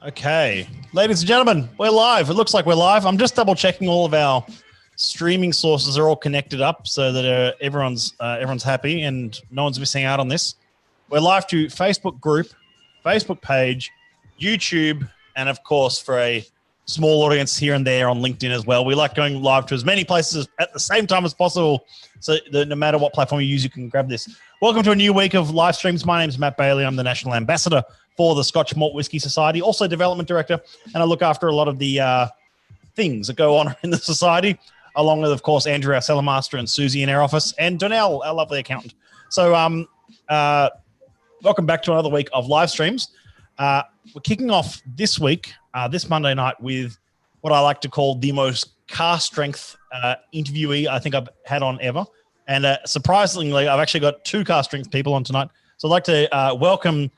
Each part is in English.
Okay, ladies and gentlemen, we're live. It looks like we're live. I'm just double checking all of our streaming sources are all connected up so that everyone's happy and no one's missing out on this. We're live to Facebook group, Facebook page, YouTube, and of course for a small audience here and there on LinkedIn as well. We like going live to as many places at the same time as possible so that no matter what platform you use, you can grab this. Welcome to a new week of live streams. My name is Matt Bailey. I'm the National Ambassador for the Scotch Malt Whisky Society, also Development Director, and I look after a lot of the things that go on in the society, along with, of course, Andrew, our cellar master, and Susie in our office, and Donnell, our lovely accountant. So welcome back to another week of live streams. We're kicking off this week, this Monday night, with what I like to call the most car strength interviewee I think I've had on ever. And surprisingly, I've actually got two car strength people on tonight. So I'd like to welcome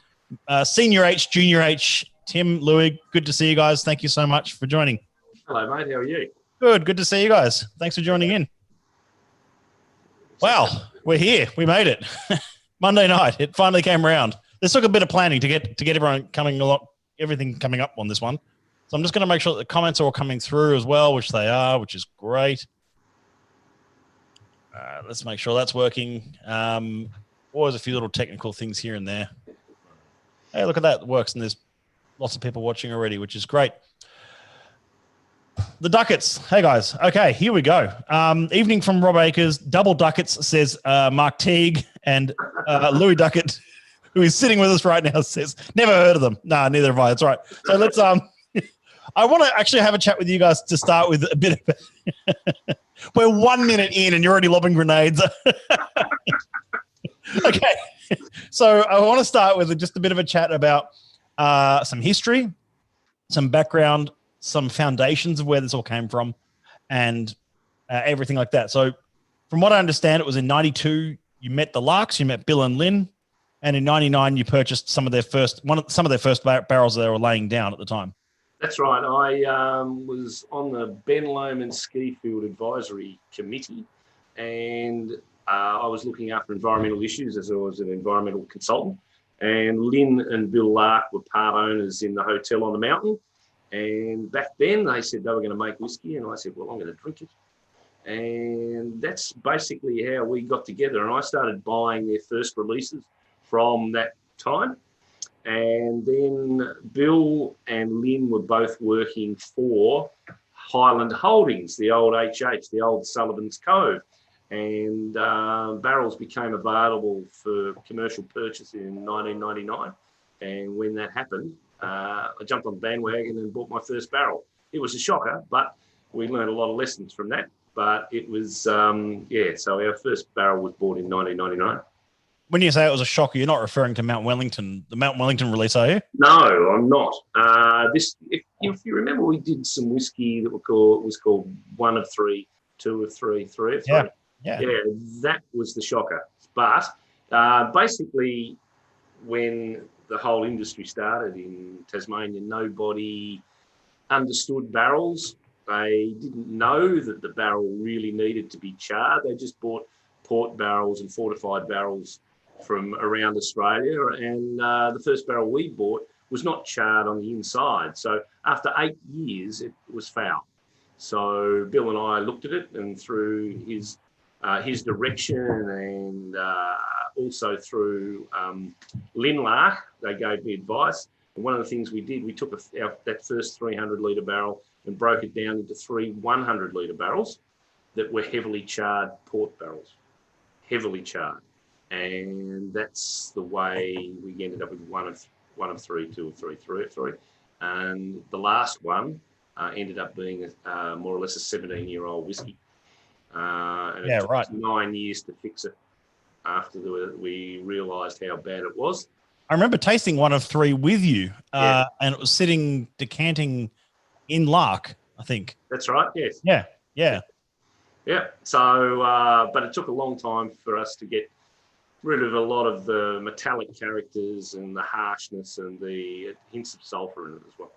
Senior H, Junior H, Tim, Louie. Good to see you guys. Thank you so much for joining. Hello, mate. How are you? Good to see you guys. Thanks for joining in. Wow, we're here. We made it. Monday night. It finally came around. This took a bit of planning to get everyone coming along, everything coming up on this one. So I'm just going to make sure that the comments are all coming through as well, which they are, which is great. Let's make sure that's working. Always a few little technical things here and there. Hey, look at that. It works, and there's lots of people watching already, which is great. The Ducketts. Hey, guys. Okay, here we go. Evening from Rob Akers. Double Ducketts, says Mark Teague. And Louie Duckett, who is sitting with us right now, says, never heard of them. No, neither have I. That's right. So let's I want to actually have a chat with you guys to start with a bit of we're 1 minute in and you're already lobbing grenades. Okay. So I want to start with just a bit of a chat about some history, some background, some foundations of where this all came from, and everything like that. So from what I understand, it was in 92, you met the Larks, you met Bill and Lynn, and in 99, you purchased some of their first barrels they were laying down at the time. That's right. I was on the Ben Lomond Ski Field Advisory Committee, and I was looking after environmental issues as I was an environmental consultant. And Lynn and Bill Lark were part owners in the hotel on the mountain. And back then they said they were going to make whiskey, and I said, well, I'm going to drink it. And that's basically how we got together. And I started buying their first releases from that time. And then Bill and Lynn were both working for Highland Holdings, the old HH, the old Sullivan's Cove. And barrels became available for commercial purchase in 1999. And when that happened, I jumped on the bandwagon and bought my first barrel. It was a shocker, but we learned a lot of lessons from that. But it was, so our first barrel was bought in 1999. When you say it was a shocker, you're not referring to Mount Wellington, the Mount Wellington release, are you? No, I'm not. If you remember, we did some whiskey that was called 1 of 3, 2 of 3, 3 of 3. Yeah, that was the shocker. But basically, when the whole industry started in Tasmania, nobody understood barrels. They didn't know that the barrel really needed to be charred. They just bought port barrels and fortified barrels from around Australia. And the first barrel we bought was not charred on the inside. So after 8 years, it was foul. So Bill and I looked at it, and through his direction and also through Lynn Lark, they gave me advice. And one of the things we did, we took that first 300-litre barrel and broke it down into 3 100-litre barrels that were heavily charred port barrels, heavily charred. And that's the way we ended up with 1 of 3, 2 of 3, 3 of 3. And the last one ended up being more or less a 17-year-old whiskey. And it took 9 years to fix it after we realised how bad it was. I remember tasting 1 of 3 with you, and it was sitting decanting in Lark, I think. That's right, yes. Yeah. So, but it took a long time for us to get rid of a lot of the metallic characters and the harshness and the hints of sulphur in it as well.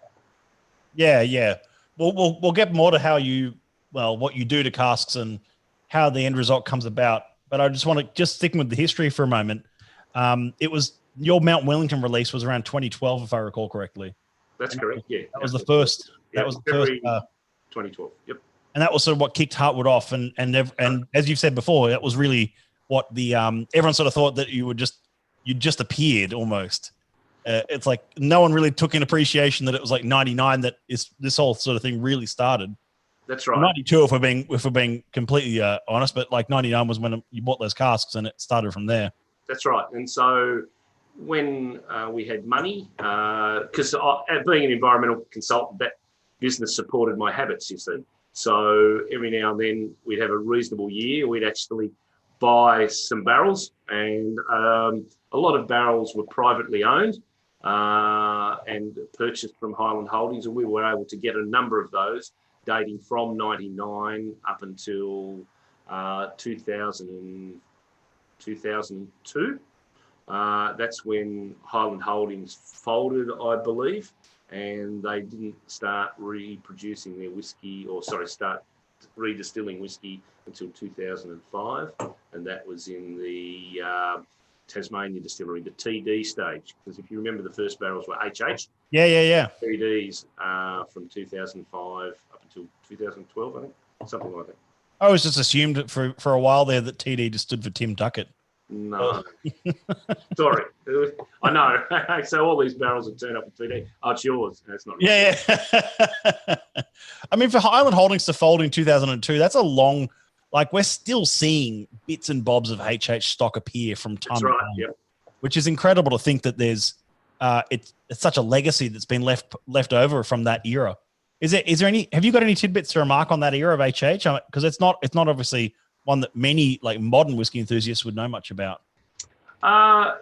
Yeah. We'll get more to what you do to casks and how the end result comes about. But I just want to sticking with the history for a moment. It was your Mount Wellington release was around 2012, if I recall correctly. That's correct. Yeah, that was the first. Yeah, That was the February first. 2012. Yep. And that was sort of what kicked Hartwood off. And as you've said before, that was really what the everyone sort of thought that you just appeared almost. It's like no one really took in appreciation that it was like 99 that this whole sort of thing really started. That's right. 92 if we're being completely honest, but like 99 was when you bought those casks and it started from there. That's right. And so when we had money, because being an environmental consultant, that business supported my habits, you see. So every now and then we'd have a reasonable year. We'd actually buy some barrels, and a lot of barrels were privately owned and purchased from Highland Holdings, and we were able to get a number of those dating from 99 up until 2002. That's when Highland Holdings folded, I believe, and they didn't start reproducing their whiskey, start redistilling whiskey until 2005, and that was in the Tasmania distillery, the TD stage. Because if you remember, the first barrels were HH. Yeah. TDs from 2005 up until 2012, I think, something like that. I was just assumed for a while there that TD just stood for Tim Duckett. No, sorry, I know. So all these barrels have turned up with TD. Oh, it's yours. That's not. Yeah. I mean, for Highland Holdings to fold in 2002, that's a long. Like we're still seeing bits and bobs of HH stock appear from time to time, yep. Which is incredible to think that there's it's such a legacy that's been left over from that era. Is there any? Have you got any tidbits to remark on that era of HH? Because it's not obviously one that many like modern whiskey enthusiasts would know much about.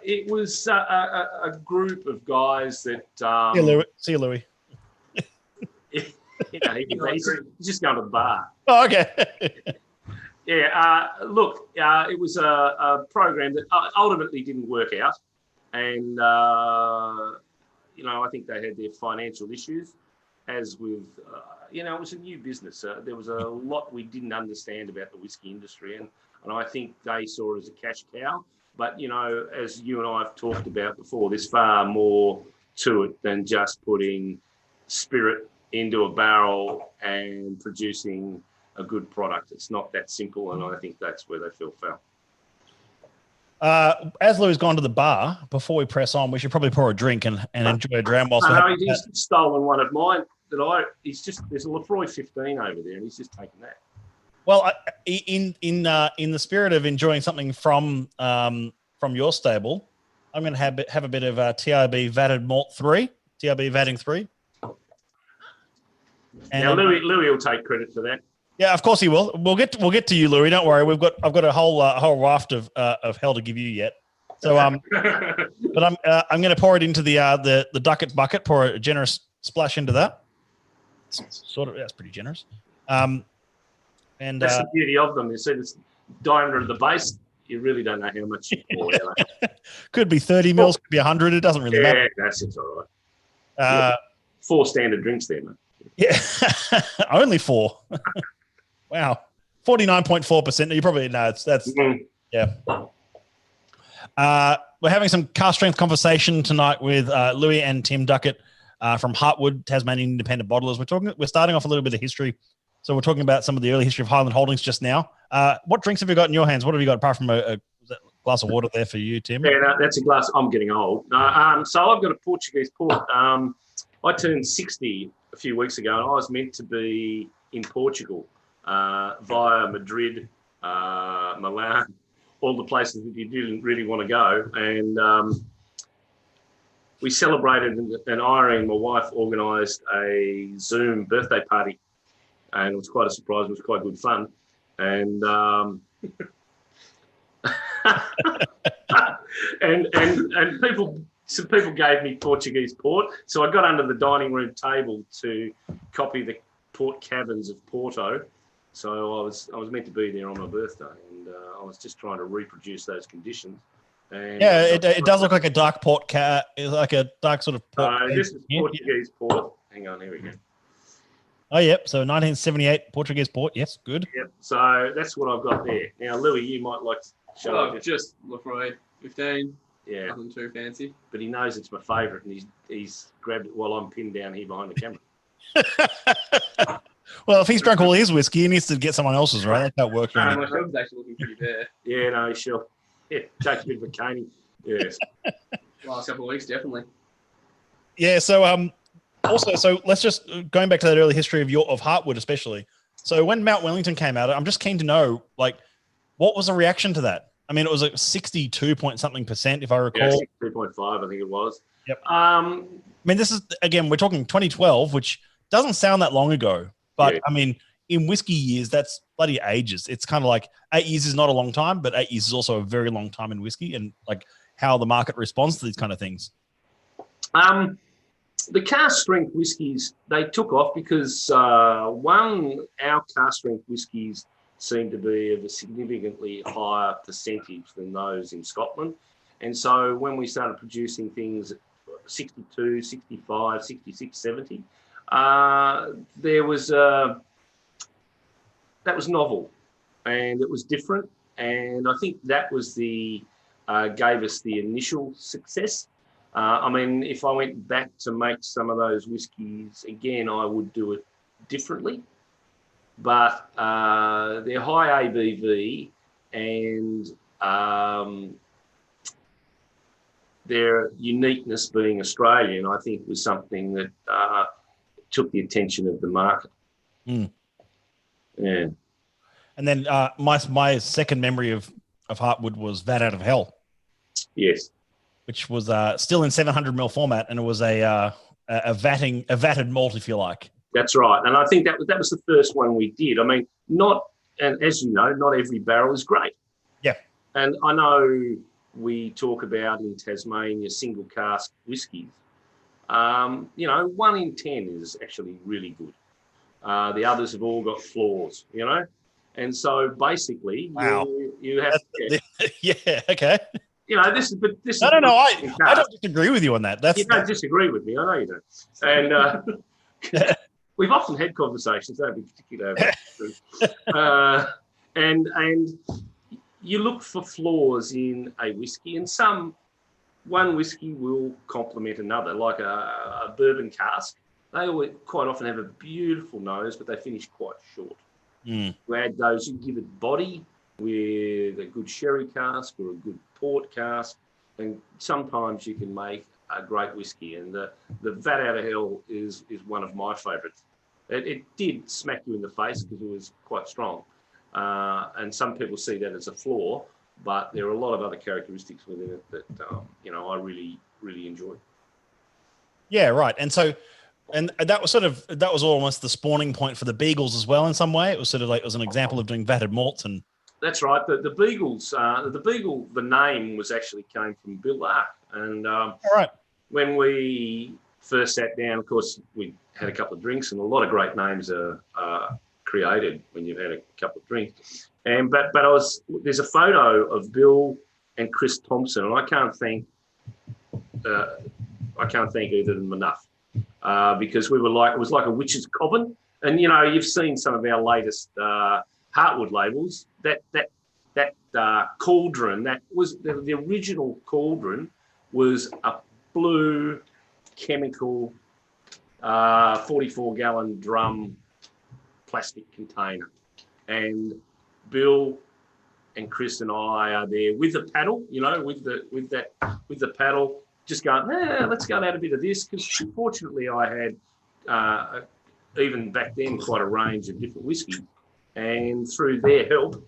It was a group of guys that. See you, Louie. He's just going to the bar. Oh, okay. Yeah. Look, it was a program that ultimately didn't work out, and I think they had their financial issues. As with, it was a new business. There was a lot we didn't understand about the whiskey industry, and I think they saw it as a cash cow. But, as you and I have talked about before, there's far more to it than just putting spirit into a barrel and producing a good product. It's not that simple, and I think that's where they fell foul. As Louie's gone to the bar, before we press on, we should probably pour a drink and enjoy a dram whilst he's stolen one of mine. There's a Lefroy 15 over there, and he's just taken that. Well, in the spirit of enjoying something from your stable, I'm going to have a bit of TRB Vatted Malt 3, TRB Vatting 3. And now Louie will take credit for that. Yeah, of course he will. We'll get to you, Louie. Don't worry. I've got a whole raft of hell to give you yet. So but I'm going to pour it into the Duckett bucket. Pour a generous splash into that. That's pretty generous. And that's the beauty of them. You see this diameter of the base. You really don't know how much you pour. Could be 30 mils, could be 100. It doesn't really matter. Yeah, that's all right. 4 standard drinks there, mate. Yeah, only 4. Wow, 49.4%. You probably know that's yeah. We're having some cast strength conversation tonight with Louie and Tim Duckett from Hartwood, Tasmanian Independent Bottlers. We're starting off a little bit of history. So we're talking about some of the early history of Highland Holdings just now. What drinks have you got in your hands? What have you got apart from a glass of water there for you, Tim? Yeah, no, that's a glass. I'm getting old. So I've got a Portuguese port. I turned 60 a few weeks ago, and I was meant to be in Portugal via Madrid, Milan, all the places that you didn't really want to go. And we celebrated, and Irene, my wife, organised a Zoom birthday party. And it was quite a surprise. It was quite good fun. And some people gave me Portuguese port. So I got under the dining room table to copy the port cabins of Porto. So I was meant to be there on my birthday, and I was just trying to reproduce those conditions. And yeah, it does look like a dark port like a dark sort of port. This is Portuguese port. Hang on, here we go. Oh, yep. So 1978 Portuguese port. Yes, good. Yep. So that's what I've got there. Now, Louie, you might like to show just Lefroy 15. Yeah. Nothing too fancy. But he knows it's my favourite, and he's grabbed it while I'm pinned down here behind the camera. Well, if he's drunk all his whiskey, he needs to get someone else's, right? That's how it works. My shelf's actually looking pretty bare. Yeah, no, sure. Yeah, takes a bit of a caning. Yes. Last couple of weeks, definitely. Yeah. So also, so let's just going back to that early history of Heartwood, especially. So when Mount Wellington came out, I'm just keen to know, like, what was the reaction to that? I mean, it was like 62 point something%, if I recall. Yeah, 2.5, I think it was. Yep. I mean, this is, again, we're talking 2012, which doesn't sound that long ago. But, I mean, in whiskey years, that's bloody ages. It's kind of like 8 years is not a long time, but 8 years is also a very long time in whiskey, and, like, how the market responds to these kind of things. The cask strength whiskies, they took off because, our cask strength whiskies seem to be of a significantly higher percentage than those in Scotland. And so when we started producing things at 62, 65, 66, 70, there was that was novel, and it was different. And I think that was gave us the initial success. I mean, if I went back to make some of those whiskies again, I would do it differently. But they're high ABV, and their uniqueness being Australian, I think, was something that took the attention of the market. Mm. Yeah. And then my second memory of Heartwood was Vat Out of Hell. Yes. Which was still in 700ml format, and it was a vatted malt, if you like. That's right, and I think that was the first one we did. I mean, and as you know, not every barrel is great. Yeah. And I know we talk about in Tasmania single cask whiskies. 1 in 10 is actually really good. The others have all got flaws, and so basically, wow, you have to. Yeah, okay. No. I don't disagree with you on that. You don't disagree with me. I know you don't. And we've often had conversations, don't we, particularly over and you look for flaws in a whiskey, and one whiskey will complement another, like a bourbon cask. They quite often have a beautiful nose, but they finish quite short. Mm. You add those, you give it body with a good sherry cask or a good port cask, and sometimes you can make a great whiskey. And the Vat Out of Hell is one of my favourites. It did smack you in the face because it was quite strong, and some people see that as a flaw, but there are a lot of other characteristics within it that I really, really enjoy. Yeah, right. And so, and that was almost the spawning point for the Beagles as well in some way. It was sort of like, it was an example of doing vatted malts. And that's right. The Beagles, the name was actually came from Bill Lark. And all right. When we first sat down, of course, we had a couple of drinks, and a lot of great names are created when you've had a couple of drinks. And but there's a photo of Bill and Chris Thompson, and I can't thank either of them enough, because it was like a witch's coven. And you've seen some of our latest Heartwood labels. That cauldron, that was the original cauldron, was a blue chemical 44-gallon drum plastic container, and Bill and Chris and I are there with the paddle, with the paddle, just going, let's go and add a bit of this, because fortunately I had even back then quite a range of different whiskies, and through their help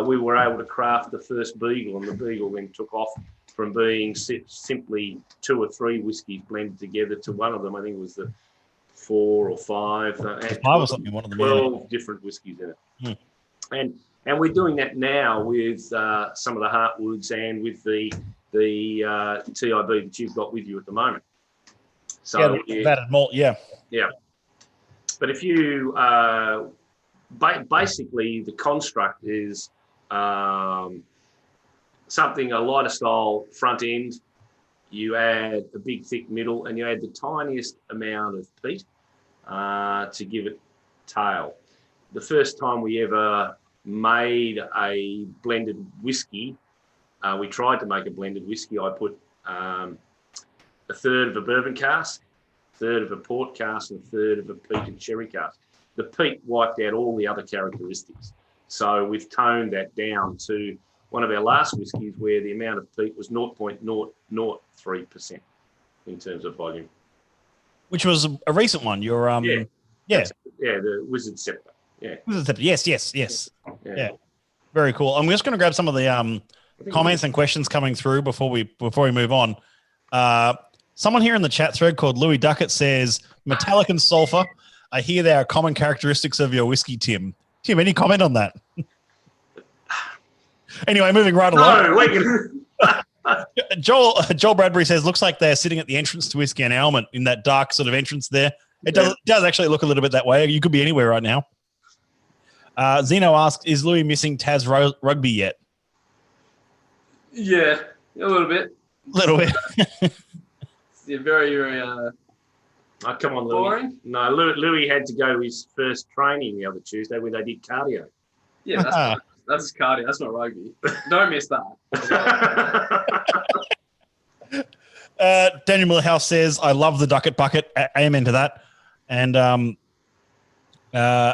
we were able to craft the first Beagle, and the Beagle then took off from being simply 2 or 3 whiskies blended together to one of them. I think it was the 4 or 5. 5 or something. One of them. 12 different whiskies in it. Hmm. And we're doing that now with some of the Heartwoods and with the TIB that you've got with you at the moment. So vatted malt, yeah. But if you basically the construct is something, a lighter style front end, you add a big thick middle, and you add the tiniest amount of peat to give it tail. The first time we ever made a blended whiskey we tried to make a blended whiskey. I put a third of a bourbon cask, a third of a port cask, and a third of a peat and sherry cask. The peat wiped out all the other characteristics. So we've toned that down to one of our last whiskies where the amount of peat was 0.003% in terms of volume. Which was a recent one. Your the Wizard Scepter. Yeah. Wizard Scepter. Yes. Yeah. Very cool. I'm just going to grab some of the comments and questions coming through before we move on. Someone here in the chat thread called Louie Duckett says metallic and sulfur. I hear they are common characteristics of your whiskey, Tim. Tim, any comment on that? Anyway, moving right along. Joel Bradbury says, looks like they're sitting at the entrance to Whiskey and Almond in that dark sort of entrance there. It does actually look a little bit that way. You could be anywhere right now. Zeno asks, is Louie missing Taz rugby yet? Yeah, a little bit. Yeah, very, very come on, Louie. boring. No, Louie had to go to his first training the other Tuesday where they did cardio. Yeah, that's cardio. That's not rugby. Don't miss that. Daniel Millhouse says, I love the Duckett bucket. Amen to that. And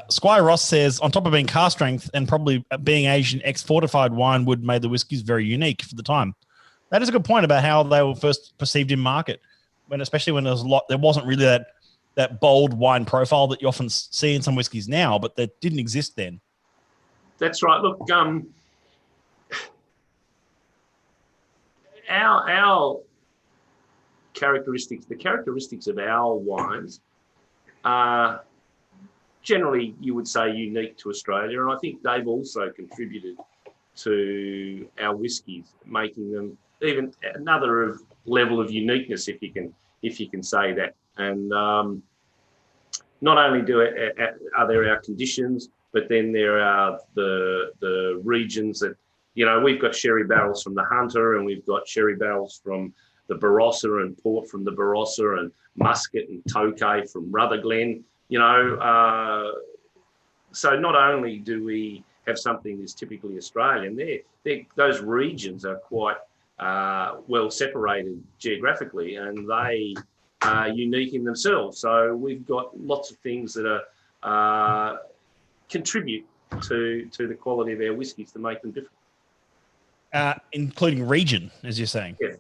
Squire Ross says, on top of being car strength and probably being Asian ex-fortified wine would made the whiskies very unique for the time. That is a good point about how they were first perceived in market, especially when there wasn't really that bold wine profile that you often see in some whiskies now, but that didn't exist then. That's right. Look, our characteristics, the characteristics of our wines are generally, you would say, unique to Australia, and I think they've also contributed to our whiskies, making them even another level of uniqueness, if you can say that. And not only are there our conditions, but then there are the regions that, we've got sherry barrels from the Hunter, and we've got sherry barrels from the Barossa and port from the Barossa, and Muscat and Tokay from Rutherglen. So not only do we have something that's typically Australian, those regions are quite well separated geographically, and they are unique in themselves. So we've got lots of things that are contribute to the quality of our whiskies to make them different. Including region, as you're saying. Yeah.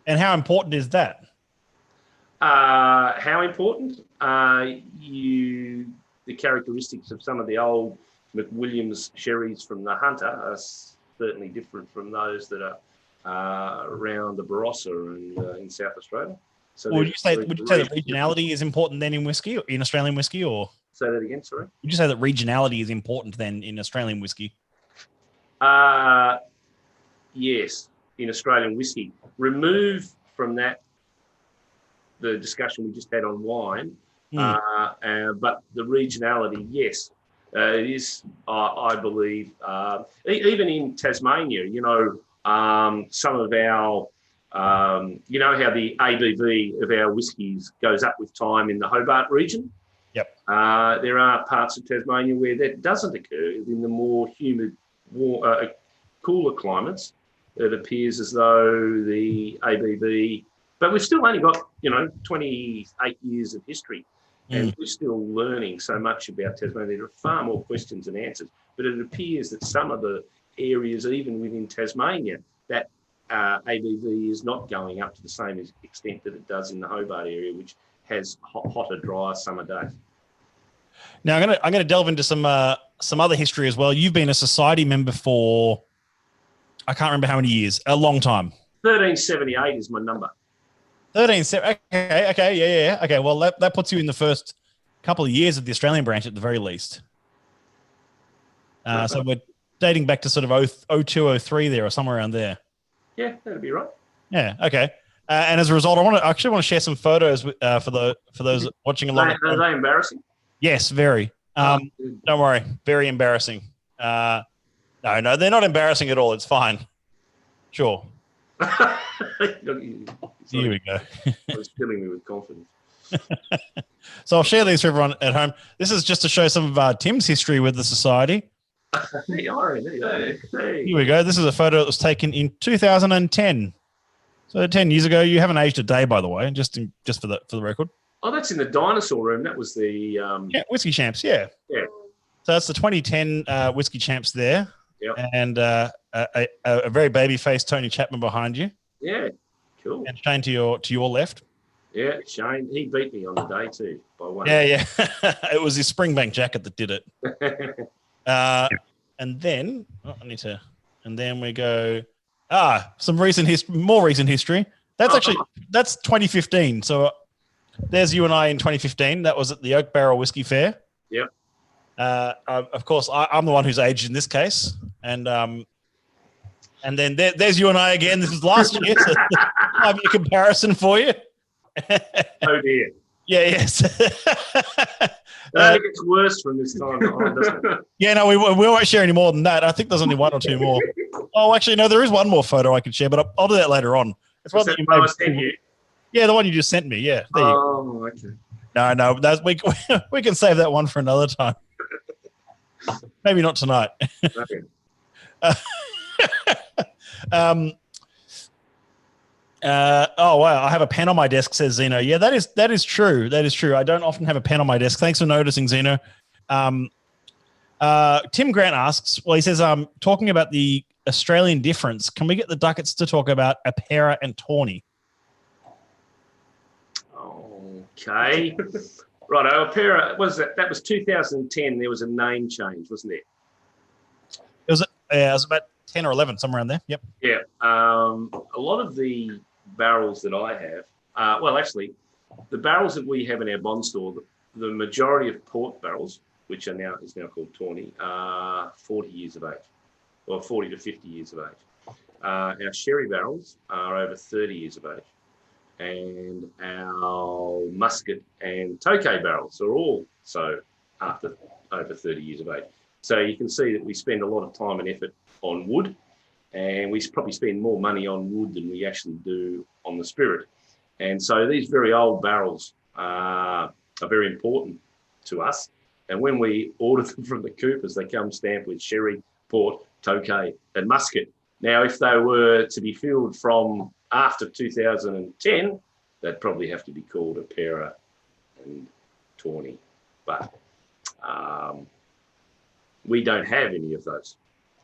And how important is that? How important? The characteristics of some of the old McWilliams sherries from the Hunter are certainly different from those that are around the Barossa and in South Australia. So would you say that regionality is important then in whiskey, in Australian whiskey, or? Say that again, sorry? Would you say that regionality is important then in Australian whiskey? Yes, in Australian whiskey. Remove from that the discussion we just had on wine, but the regionality, yes, it is, I believe, even in Tasmania, some of our, how the ABV of our whiskies goes up with time in the Hobart region. Yep. There are parts of Tasmania where that doesn't occur. In the more humid, cooler climates, it appears as though the ABV, but we've still only got, 28 years of history, and we're still learning so much about Tasmania. There are far more questions than answers, but it appears that some of the areas, even within Tasmania, that ABV is not going up to the same extent that it does in the Hobart area, which has hotter, drier summer days. Now I'm going to delve into some other history as well. You've been a society member for, I can't remember how many years, a long time. 1378 is my number. 1378. Okay, yeah. Okay, well that puts you in the first couple of years of the Australian branch at the very least. So we're dating back to sort of 02, 03 there, or somewhere around there. Yeah, that'd be right. Yeah. Okay. And as a result, I actually want to share some photos for those watching along. Are they embarrassing? Yes, very. Don't worry, very embarrassing. No, they're not embarrassing at all. It's fine. Sure. Here we go. I was filling me with confidence. So I'll share these for everyone at home. This is just to show some of Tim's history with the society. Hey, Aaron, hey. Here we go. This is a photo that was taken in 2010. So 10 years ago. You haven't aged a day, by the way, just for the record. Oh, that's in the dinosaur room. That was the Yeah, Whiskey Champs. Yeah. Yeah. So that's the 2010 Whiskey Champs there. Yep. And a very baby-faced Tony Chapman behind you. Yeah, cool. And Shane to your left. Yeah, Shane, he beat me on the day too by one. Yeah. It was his Springbank jacket that did it. And then and then we go, some more recent history. That's 2015. So there's you and I in 2015. That was at the Oak Barrel Whiskey Fair. Yep. Of course, I'm the one who's aged in this case. And then there's you and I again. This is last year. So I'll have a comparison for you. Oh dear. Yeah, yes. It gets worse from this time on, doesn't it? Yeah, no, we won't share any more than that. I think there's only one or two more. Oh, actually, no, there is one more photo I can share, but I'll do that later on. It's one that I sent you. Yeah, the one you just sent me. Yeah. There you go. Okay. No, we can save that one for another time. Maybe not tonight. Okay. Oh wow! I have a pen on my desk, says Zeno. Yeah, that is true. That is true. I don't often have a pen on my desk. Thanks for noticing, Zeno. Tim Grant asks, well, he says, talking about the Australian difference, can we get the Ducketts to talk about Apera and Tawny? Okay. Right, Apera, that was 2010. There was a name change, wasn't there? It was about 10 or 11, somewhere around there. Yep. Yeah. A lot of the barrels that I have, actually, the barrels that we have in our bond store, the majority of port barrels, which is now called Tawny, are 40 years of age, or 40 to 50 years of age. Our sherry barrels are over 30 years of age, and our muscat and tokay barrels are also over 30 years of age. So you can see that we spend a lot of time and effort on wood, and we probably spend more money on wood than we actually do on the spirit. And so these very old barrels are very important to us. And when we order them from the coopers, they come stamped with sherry, port, tokay, and muscat. Now, if they were to be filled from after 2010, they'd probably have to be called Apera and Tawny. But we don't have any of those.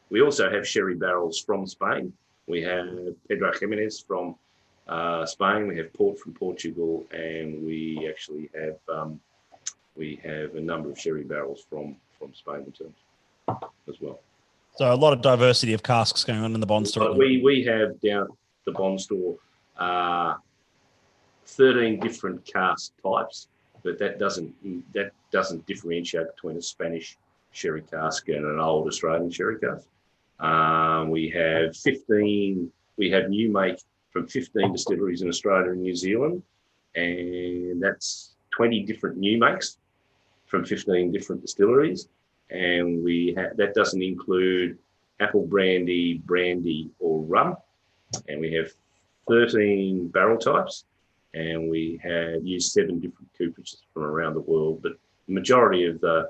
We also have sherry barrels from Spain. We have Pedro Jimenez from Spain. We have port from Portugal, and we actually have a number of sherry barrels from Spain themselves as well. So a lot of diversity of casks going on in the bond store. We have down at the bond store 13 different cask types, but that doesn't differentiate between a Spanish sherry cask and an old Australian sherry cask. We have 15. We have new make from 15 distilleries in Australia and New Zealand, and that's 20 different new makes from 15 different distilleries. And that doesn't include apple brandy, or rum. And we have 13 barrel types, and we have used 7 different cooperages from around the world. But the majority of the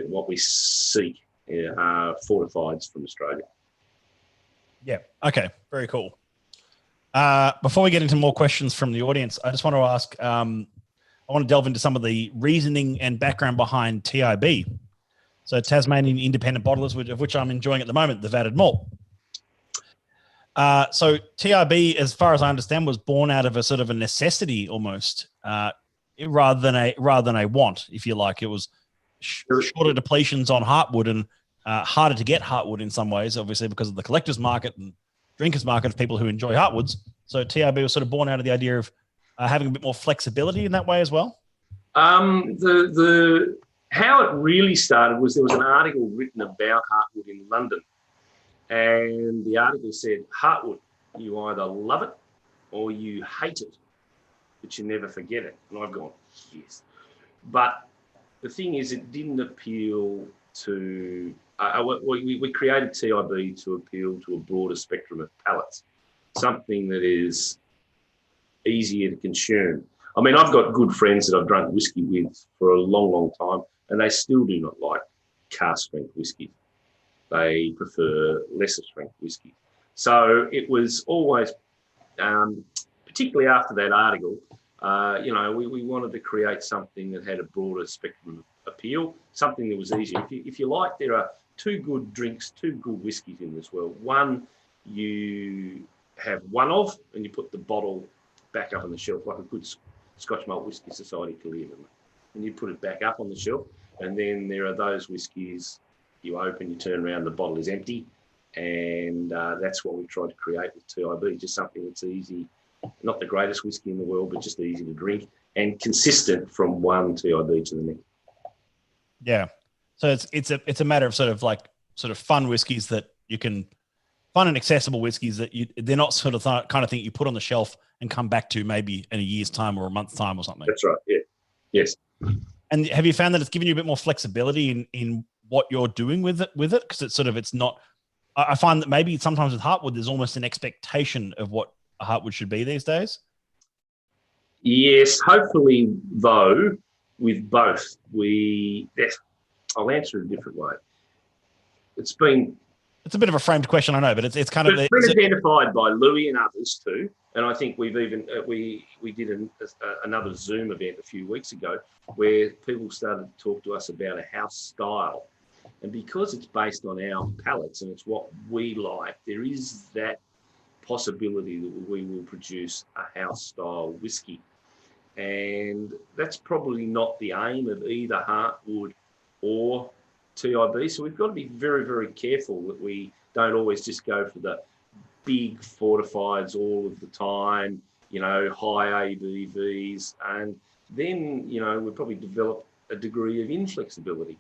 what we seek are fortifieds from Australia. Yeah. Okay. Very cool. Before we get into more questions from the audience, I just want to ask. I want to delve into some of the reasoning and background behind TIB. So Tasmanian Independent Bottlers, of which I'm enjoying at the moment, the vatted malt. So TIB, as far as I understand, was born out of a sort of a necessity almost, rather than a want, if you like. It was shorter depletions on heartwood and harder to get heartwood in some ways, obviously because of the collector's market and drinkers market of people who enjoy heartwoods. So TIB was sort of born out of the idea of having a bit more flexibility in that way as well. How it really started was there was an article written about heartwood in London, and the article said, heartwood, you either love it or you hate it, but you never forget it. And I've gone, yes. But the thing is, it didn't appeal to, we created TIB to appeal to a broader spectrum of palates, something that is easier to consume. I mean, I've got good friends that I've drunk whiskey with for a long, long time, and they still do not like cask strength whiskey. they prefer lesser strength whiskey. So it was always, particularly after that article, we wanted to create something that had a broader spectrum of appeal, something that was easy. If you like, there are two good drinks, two good whiskies in this world. One you have one of, and you put the bottle back up on the shelf like a good Scotch Malt Whisky Society clear, and you put it back up on the shelf. And then there are those whiskies you open, you turn around, the bottle is empty, and that's what we tried to create with TIB, just something that's easy, not the greatest whiskey in the world, but just easy to drink and consistent from one TIB to the next. Yeah. So it's a matter of sort of fun whiskies that you can, fun and accessible whiskies that they're not sort of kind of thing you put on the shelf and come back to maybe in a year's time or a month's time or something. That's right. Yeah. Yes. And have you found that it's given you a bit more flexibility in what you're doing with it? Because it's not, I find that maybe sometimes with Heartwood, there's almost an expectation of what a Heartwood should be these days. Yes. Hopefully, though, with both, I'll answer it a different way. It's a bit of a framed question, I know, but it's kind of been identified by Louie and others too. And I think we've even we did another Zoom event a few weeks ago where people started to talk to us about a house style, and because it's based on our palates and it's what we like, there is that possibility that we will produce a house style whiskey, and that's probably not the aim of either Heartwood or TIB. So we've got to be very, very careful that we don't always just go for the big fortifieds all of the time, high ABVs. And then, we probably develop a degree of inflexibility.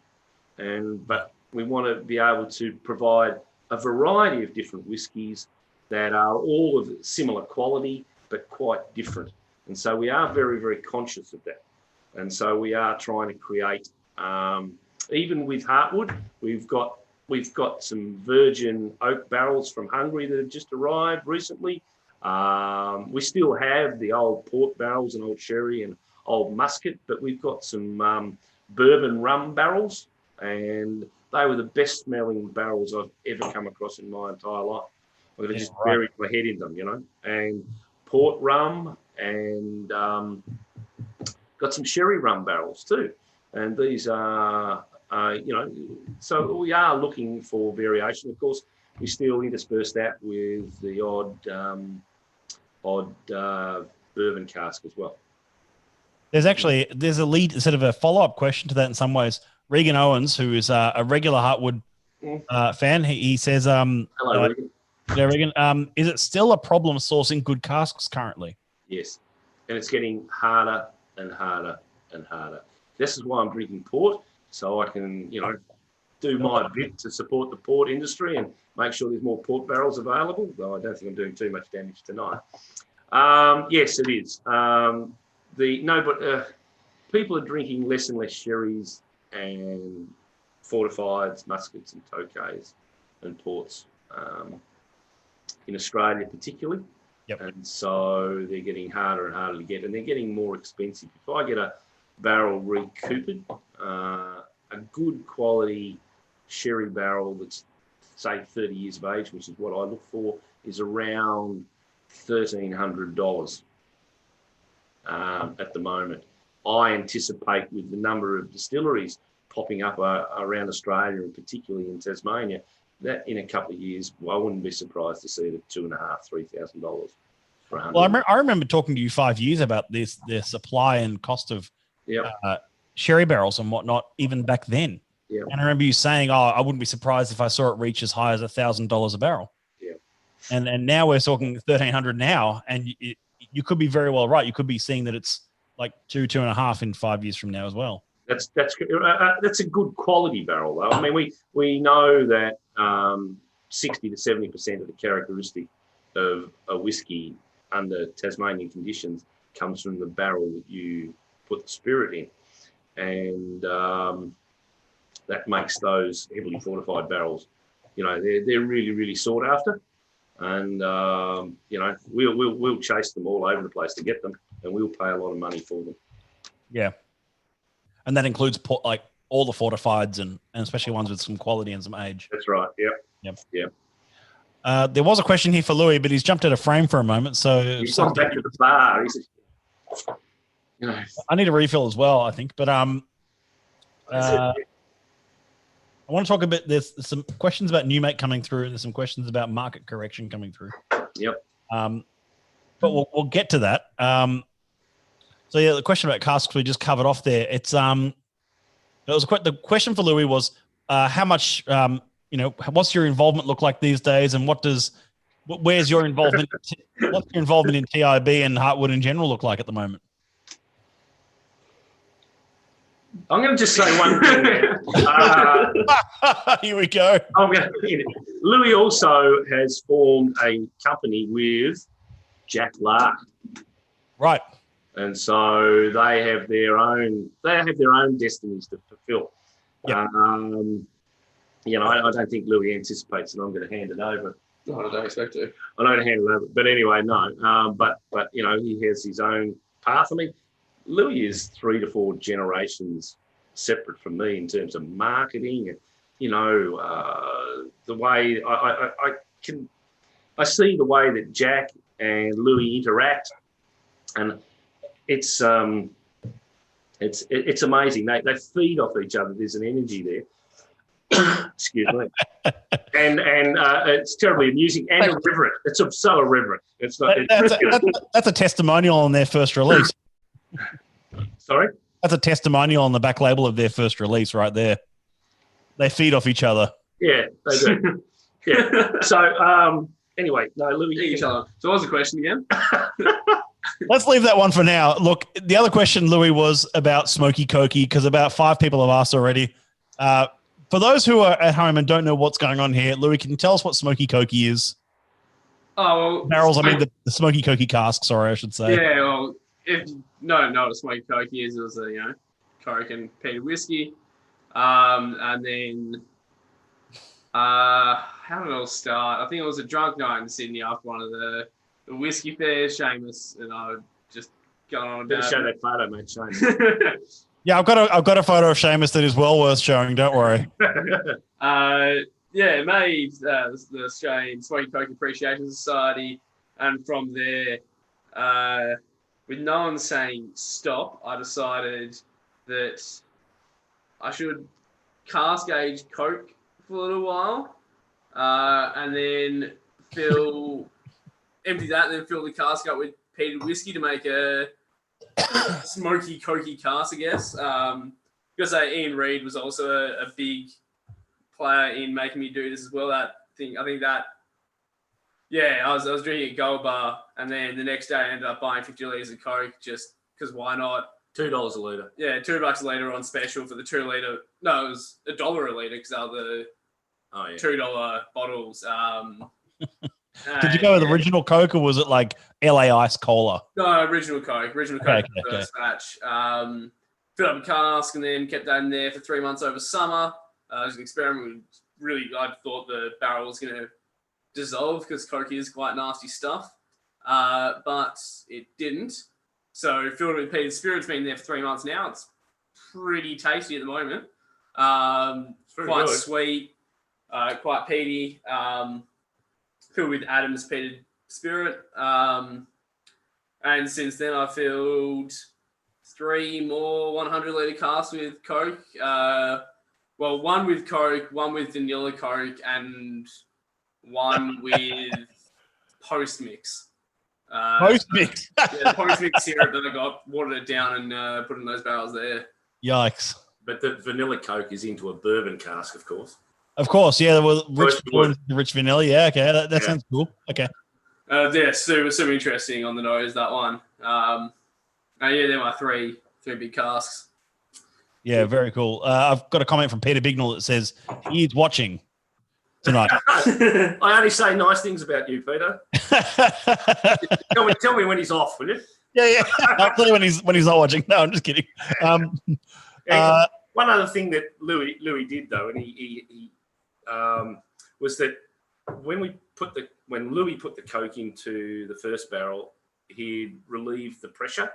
But we want to be able to provide a variety of different whiskies that are all of similar quality, but quite different. And so we are very, very conscious of that. And so we are trying to create, even with Heartwood, we've got some virgin oak barrels from Hungary that have just arrived recently. We still have the old port barrels and old sherry and old muscat, but we've got some bourbon rum barrels, and they were the best smelling barrels I've ever come across in my entire life. I've just buried my head in them, and port rum, and got some sherry rum barrels too. And these are, so we are looking for variation. Of course, we still intersperse that with the odd bourbon cask as well. There's a lead, sort of a follow-up question to that in some ways. Regan Owens, who is a regular Heartwood fan, he says, hello, Regan. Yeah, Regan, is it still a problem sourcing good casks currently? Yes, and it's getting harder and harder and harder. This is why I'm drinking port, so I can, do my bit to support the port industry and make sure there's more port barrels available, though I don't think I'm doing too much damage tonight. Yes, it is. People are drinking less and less sherries and fortifieds, muscats and tokais and ports in Australia particularly. Yep. And so they're getting harder and harder to get, and they're getting more expensive. If I get a barrel recoopered, a good quality sherry barrel that's, say, 30 years of age, which is what I look for, is around $1,300 at the moment. I anticipate with the number of distilleries popping up around Australia and particularly in Tasmania, that in a couple of years, I wouldn't be surprised to see it at $2,500, $3,000 for 100. Well, I remember talking to you 5 years about the supply and cost of sherry barrels and whatnot, even back then. Yep. And I remember you saying, I wouldn't be surprised if I saw it reach as high as $1,000 a barrel. Yeah. And now we're talking $1,300 now, and you could be very well right. You could be seeing that it's like $2.5 in 5 years from now as well. That's a good quality barrel, though. I mean, we know that 60 to 70% of the characteristic of a whiskey under Tasmanian conditions comes from the barrel that you put the spirit in, and that makes those heavily fortified barrels, they're really, really sought after, and we'll chase them all over the place to get them, and we'll pay a lot of money for them. Yeah. And that includes all the fortifieds and especially ones with some quality and some age. That's right. Yep. There was a question here for Louie, but he's jumped out of frame for a moment. So He's gone back to the bar. I need a refill as well, I think. But I want to talk a bit. There's some questions about new mate coming through, and there's some questions about market correction coming through. Yep. But we'll get to that. So yeah, the question about casks we just covered off there. It's the question for Louie was how much what's your involvement look like these days, and where's your involvement? What's your involvement in TIB and Heartwood in general look like at the moment? I'm going to just say one thing there. Here we go. Louie also has formed a company with Jack Lark. Right. And so they have their own destinies to fulfill. Yep. I don't think Louie anticipates that I'm going to hand it over. No, I don't expect to. I don't hand it over. But anyway, no. But he has his own path. I mean, Louie is 3 to 4 generations separate from me in terms of marketing and, the way I see the way that Jack and Louie interact, and it's amazing. They feed off each other. There's an energy there. Excuse me. And it's terribly amusing and irreverent. It's so irreverent. It's not. That's a testimonial on their first release. Sorry? That's a testimonial on the back label of their first release right there. They feed off each other. Yeah, they do. Yeah. So, anyway, no, Louie. Each other. So what was the question again? Let's leave that one for now. Look, the other question, Louie, was about Smoky Cokey, because about 5 people have asked already. For those who are at home and don't know what's going on here, Louie, can you tell us what Smoky Cokey is? Oh, well, barrels. I mean, the Smoky Cokey cask. Sorry, I should say. Yeah, well, if you don't know what a Smoky Cokey is, it was Coke and peated whiskey, and then how did it all start? I think it was a drunk night in Sydney after one of the whiskey fairs. Seamus and I just going on about. Show that photo, mate. Seamus. Yeah, I've got a photo of Seamus that is well worth showing. Don't worry. It made the Australian Smoky Coke Appreciation Society, and from there, with no one saying stop, I decided that I should cask age Coke for a little while, and then empty that, and then fill the cask up with peated whiskey to make a smoky cokey cask, I guess. Because Ian Reid was also a big player in making me do this as well. I was drinking at Gold Bar, and then the next day I ended up buying 50 litres of Coke just because why not? $2 a litre. Yeah, $2 a litre on special for the 2 litre. No, it was $1 a litre because they were the $2 bottles. Did you go with original Coke, or was it like LA Ice Cola? No, original Coke. Original Coke for the first batch. Filled up a cask and then kept that in there for 3 months over summer. It was an experiment. I thought the barrel was going to dissolve because Coke is quite nasty stuff, but it didn't. So filled it with peated spirit. It's been there for 3 months now. It's pretty tasty at the moment. Quite good. Sweet, quite peaty. Filled with Adam's peated spirit. And since then I filled 3 more 100 litre casks with Coke. One with Coke, one with vanilla Coke, and one with post-mix. Post-mix? The post-mix syrup that I got, watered it down and put in those barrels there. Yikes. But the vanilla Coke is into a bourbon cask, of course. Of course, yeah. Rich vanilla, yeah. Okay, that sounds cool. Okay. Super interesting on the nose, that one. They're my three big casks. Yeah, very cool. I've got a comment from Peter Bignell that says he's watching tonight. I only say nice things about you, Peter. Tell me when he's off, will you? Yeah. I'll tell you when he's not watching. No, I'm just kidding. One other thing that Louie did though, and he was that when Louie put the Coke into the first barrel, he'd relieve the pressure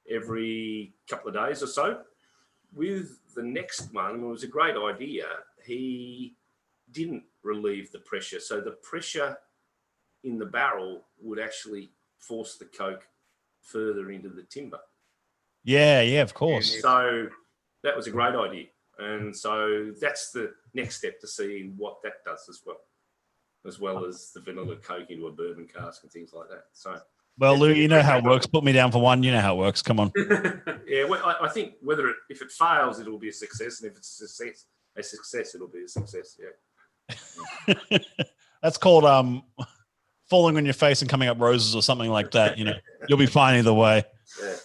every couple of days or so. with the next one, it was a great idea. He didn't relieve the pressure. So the pressure in the barrel would actually force the coke further into the timber. Yeah, of course. And so that was a great idea. And so that's the next step to see what that does as well as the vanilla coke into a bourbon cask and things like that. So, well, Lou, you know how it works. Put me down for one. You know how it works. Come on. Yeah, well, I think if it fails, it'll be a success, and if it's a success, it'll be a success. Yeah. That's called falling on your face and coming up roses or something like that. You'll be fine either way. Yeah.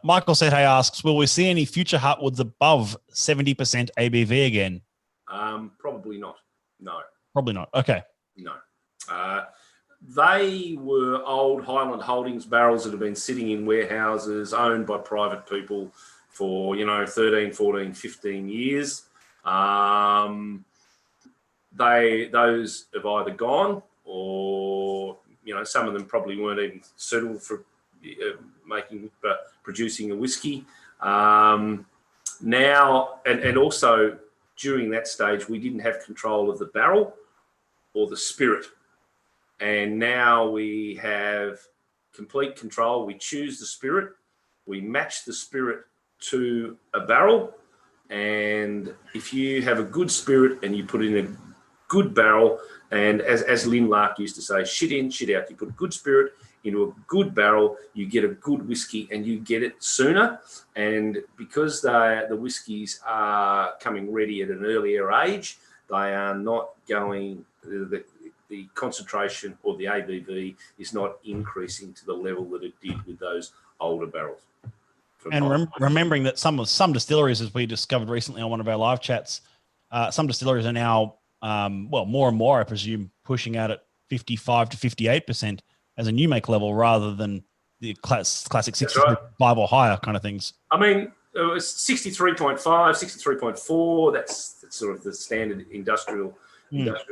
Michael said, asks, will we see any future Heartwoods above 70% ABV again? Probably not. No. Probably not. Okay. No. They were old Highland Holdings barrels that have been sitting in warehouses owned by private people for, 13, 14, 15 years. Those have either gone or, some of them probably weren't even suitable for producing a whiskey. Now, and also during that stage, we didn't have control of the barrel or the spirit. And now we have complete control. We choose the spirit, we match the spirit to a barrel. And if you have a good spirit and you put in a good barrel, and as Lynn Lark used to say, shit in, shit out. You put a good spirit into a good barrel, you get a good whiskey, and you get it sooner. And because the whiskies are coming ready at an earlier age, they are not going, the concentration or the ABV is not increasing to the level that it did with those older barrels. And remembering that some distilleries, as we discovered recently on one of our live chats, some distilleries are now, more and more, I presume, pushing out at 55 to 58% as a new make level rather than the classic 65 or higher kind of things. I mean, it was 63.5, 63.4. That's sort of the standard industrial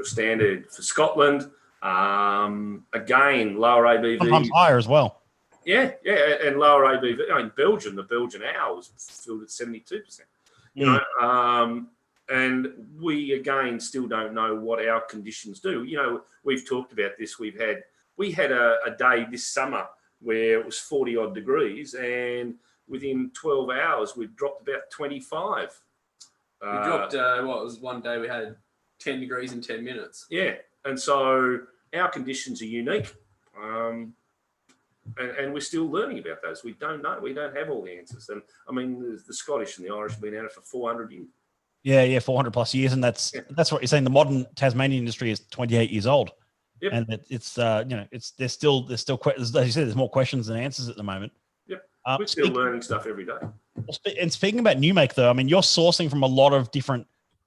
standard for Scotland. Again, lower ABV. Sometimes higher as well. Yeah, and lower ABV. In Belgium, the Belgian ale was filled at 72%. And we again still don't know what our conditions do. We've talked about this. We had a day this summer where it was 40 odd degrees, and within 12 hours we've dropped about 25. We dropped what was one day we had 10 degrees in 10 minutes. Yeah, and so our conditions are unique. And we're still learning about those. We don't know. We don't have all the answers. And I mean, the Scottish and the Irish have been at it for 400 years. Yeah, 400 plus years, and that's what you're saying. The modern Tasmanian industry is 28 years old, and it's there's still as you said, there's more questions than answers at the moment. Yep, we're still learning stuff every day. And speaking about new make, though, I mean, you're sourcing from a lot of different.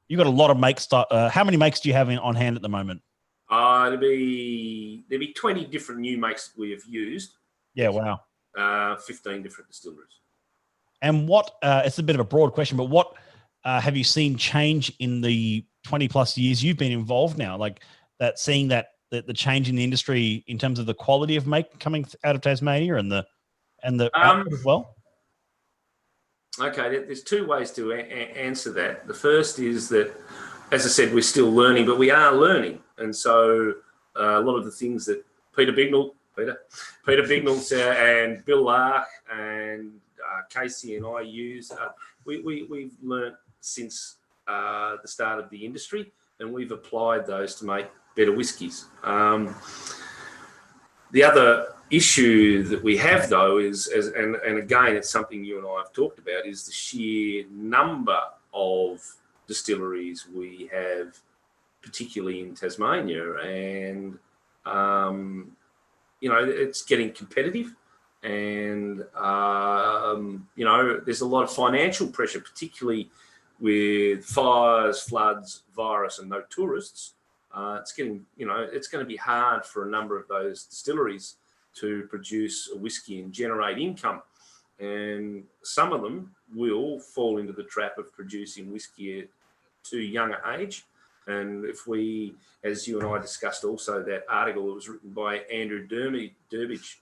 You got a lot of makes. How many makes do you have on hand at the moment? There'll be 20 different new makes we have used. Yeah, wow. 15 different distilleries. And what? It's a bit of a broad question, but what have you seen change in the 20 plus years you've been involved now? Like that, seeing that the change in the industry in terms of the quality of make coming out of Tasmania and the output as well. Okay, there's two ways to answer that. The first is that, as I said, we're still learning, but we are learning, and so a lot of the things that Peter Bignell and Bill Lark and Casey and I use, we've learnt since the start of the industry, and we've applied those to make better whiskies. The other issue that we have, though, is, and again, it's something you and I have talked about, is the sheer number of distilleries we have, particularly in Tasmania, and it's getting competitive, and there's a lot of financial pressure, particularly with fires, floods, virus, and no tourists. It's going to be hard for a number of those distilleries to produce a whiskey and generate income, and some of them will fall into the trap of producing whiskey at too young an age. And if we, as you and I discussed also, that article that was written by Andrew Durbidge,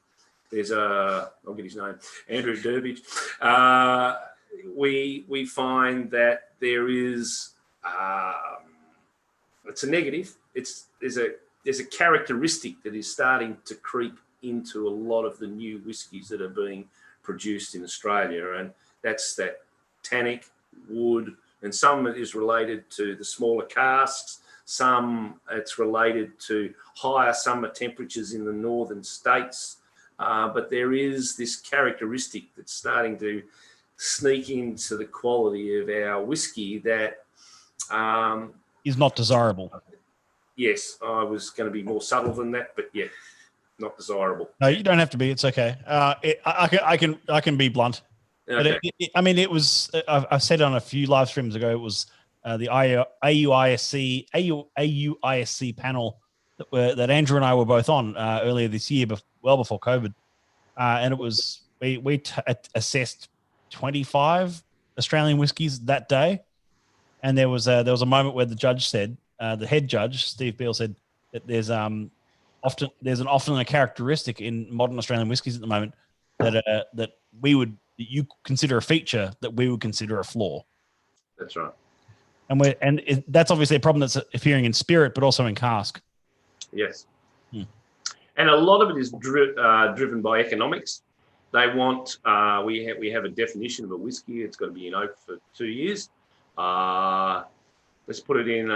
I'll get his name, Andrew Durbidge. we find that there is it's a negative. There's a characteristic that is starting to creep into a lot of the new whiskies that are being produced in Australia, and that's that tannic wood, and some is related to the smaller casks. Some it's related to higher summer temperatures in the northern states. But there is this characteristic that's starting to sneak into the quality of our whiskey that is not desirable. Yes, I was going to be more subtle than that, but yeah, not desirable. No, you don't have to be. It's okay. I can be blunt. Okay. But it was. I've said on a few live streams ago. It was the AUISC panel that Andrew and I were both on earlier this year, well before COVID, and it was we assessed 25 Australian whiskies that day, and there was a moment where the judge said, the head judge Steve Beale said that there's often a characteristic in modern Australian whiskies at the moment that you consider a feature that we would consider a flaw. That's right. And that's obviously a problem that's appearing in spirit, but also in cask. Yes. And a lot of it is driven by economics. They want we have a definition of a whiskey. It's got to be in oak for 2 years. Let's put it in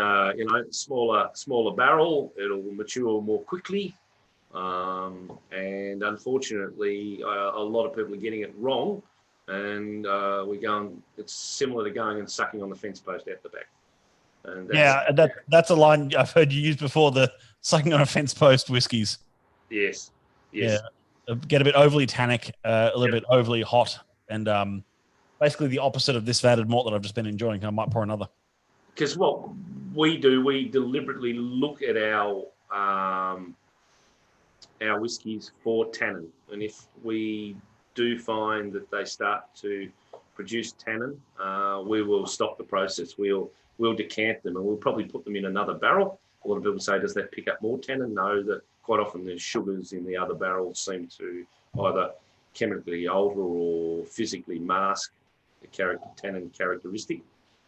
smaller barrel. It'll mature more quickly. And unfortunately, a lot of people are getting it wrong. And it's similar to going and sucking on the fence post out the back. And that's a line I've heard you use before, the sucking on a fence post whiskies. Yes. Yeah. Get a bit overly tannic, a little bit overly hot, and basically the opposite of this vatted malt that I've just been enjoying. I might pour another. Because what we do, we deliberately look at our whiskies for tannin, and if we do find that they start to produce tannin, we will stop the process. We'll decant them, and we'll probably put them in another barrel. A lot of people say, does that pick up more tannin? No, that quite often the sugars in the other barrels seem to either chemically alter or physically mask the tannin characteristic.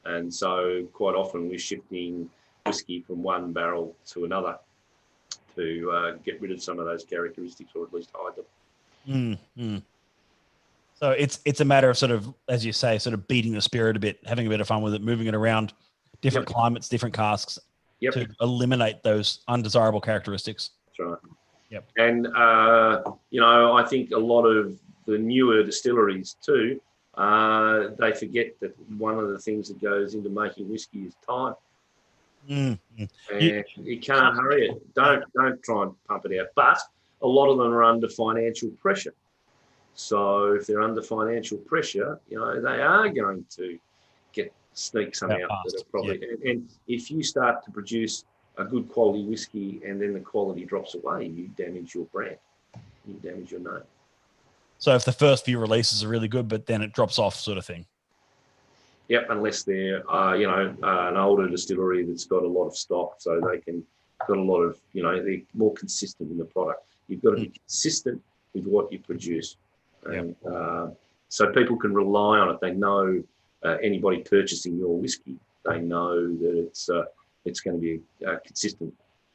And so quite often we're shifting whiskey from one barrel to another to get rid of some of those characteristics, or at least hide them. So it's a matter of sort of, as you say, sort of beating the spirit a bit, having a bit of fun with it, moving it around, different climates, different casks, to eliminate those undesirable characteristics. That's right. Yep. And, I think a lot of the newer distilleries too, they forget that one of the things that goes into making whiskey is time. And you can't hurry it. Don't try and pump it out. But a lot of them are under financial pressure. So if they're under financial pressure, they are going to sneak some out that are probably. And if you start to produce a good quality whiskey and then the quality drops away, you damage your brand. You damage your name. So if the first few releases are really good, but then it drops off, sort of thing. Yep, unless they're an older distillery that's got a lot of stock, so they can got a lot of they're more consistent in the product. You've got to be consistent with what you produce, and so people can rely on it. They know anybody purchasing your whiskey, they know that it's going to be a consistent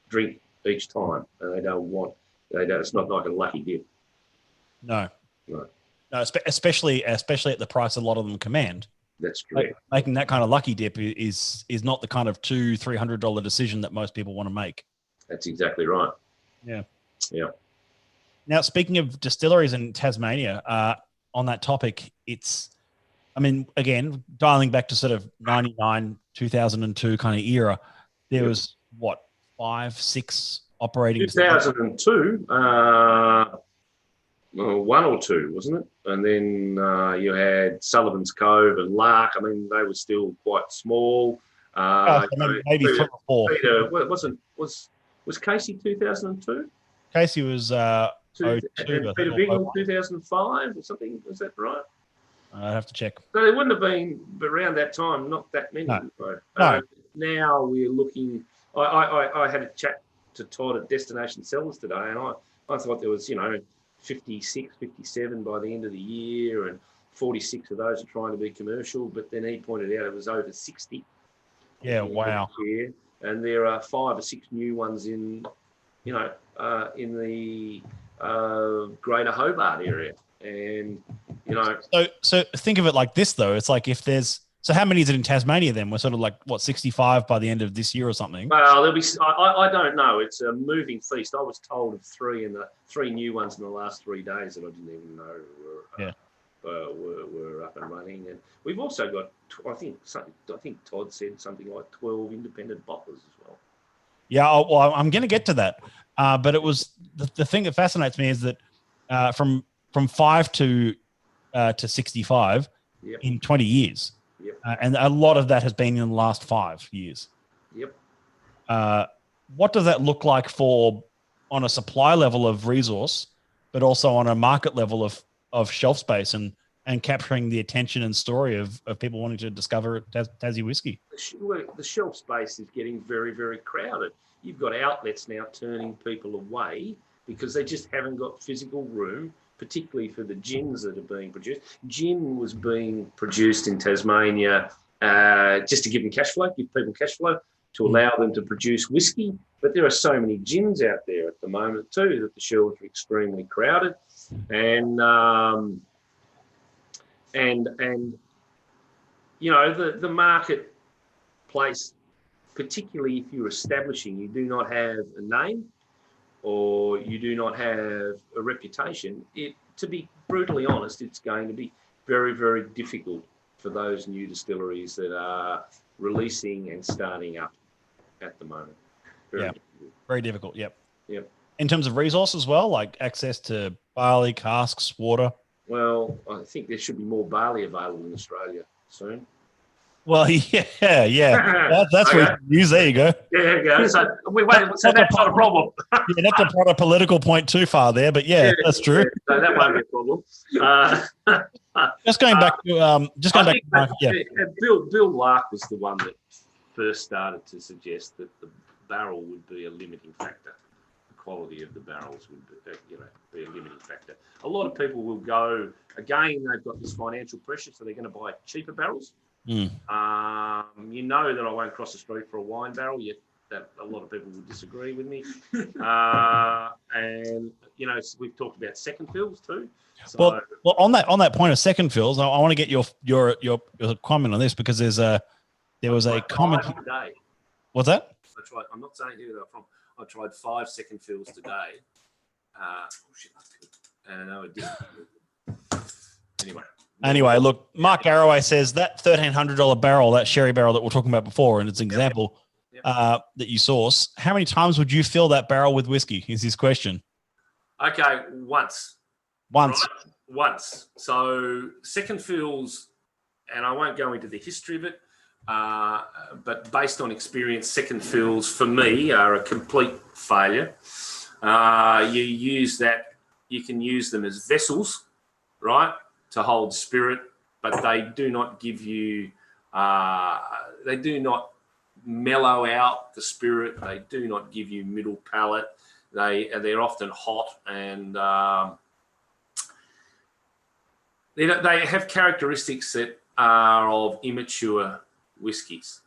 drink each time, and they don't. It's not like a lucky dip. No, especially at the price a lot of them command. That's correct. Making that kind of lucky dip is not the kind of $200-$300 decision that most people want to make. That's exactly right. Yeah. Now, speaking of distilleries in Tasmania, on that topic, again, dialing back to sort of 99, 2002 kind of era, there was 5, 6 operating. 2002. One or two, wasn't it? And then you had Sullivan's Cove and Lark. They were still quite small. Maybe 3 or 4. Peter, was Casey 2002? Casey was 02. Peter Bingle 2005 or something. Was that right? I'd have to check. So there wouldn't have been around that time. Not that many. No. Now we're looking. I had a chat to Todd at Destination Cellars today, and I thought there was 56, 57 by the end of the year, and 46 of those are trying to be commercial, but then he pointed out it was over 60. Yeah, wow. Year, and there are 5 or 6 new ones in the Greater Hobart area, and So think of it like this though. It's like so how many is it in Tasmania then? We're sort of like 65 by the end of this year or something. Well, there'll be. I don't know. It's a moving feast. I was told of 3 and the 3 new ones in the last 3 days that I didn't even know were up and running. And we've also got, I think Todd said something like 12 independent bottlers as well. Yeah, well, I'm going to get to that. But it was the thing that fascinates me is that from 5 to 65 in 20 years. Yep. And a lot of that has been in the last 5 years. Yep. What does that look like on a supply level of resource, but also on a market level of shelf space and capturing the attention and story of people wanting to discover Tassie whiskey? The shelf space is getting very, very crowded. You've got outlets now turning people away because they just haven't got physical room, particularly for the gins that are being produced. Gin was being produced in Tasmania just to give them cash flow, give people cash flow, to allow them to produce whiskey. But there are so many gins out there at the moment too that the shelves are extremely crowded. And the marketplace, particularly if you're establishing, you do not have a name or you do not have a reputation, to be brutally honest, it's going to be very, very difficult for those new distilleries that are releasing and starting up at the moment. Very difficult. Yep. In terms of resource as well, like access to barley, casks, water. Well, I think there should be more barley available in Australia soon. Well, yeah. That's okay. News. There you go. There you go. So that's not a problem. Not to put a political point too far there, but that's true. So that won't be a problem. Just going back to Bill Lark was the one that first started to suggest that the barrel would be a limiting factor. The quality of the barrels would be a limiting factor. A lot of people will go, again, they've got this financial pressure, so they're going to buy cheaper barrels. That I won't cross the street for a wine barrel, yet that a lot of people would disagree with me. We've talked about second fills too. So, well, on that point of second fills, I want to get your comment on this because there was a comment today. What's that? I'm not saying who they're from. I tried 5 second fills today. And I didn't. Anyway, look, Mark Arroway says that $1,300 barrel, that sherry barrel that we're talking about before, and it's an example that you source. How many times would you fill that barrel with whiskey? Is his question. Okay, once. Right? Once. So second fills, and I won't go into the history of it, but based on experience, second fills for me are a complete failure. You can use them as vessels, right, to hold spirit, but they do not give you, they do not mellow out the spirit. They do not give you middle palate. They're often hot and they have characteristics that are of immature whiskies,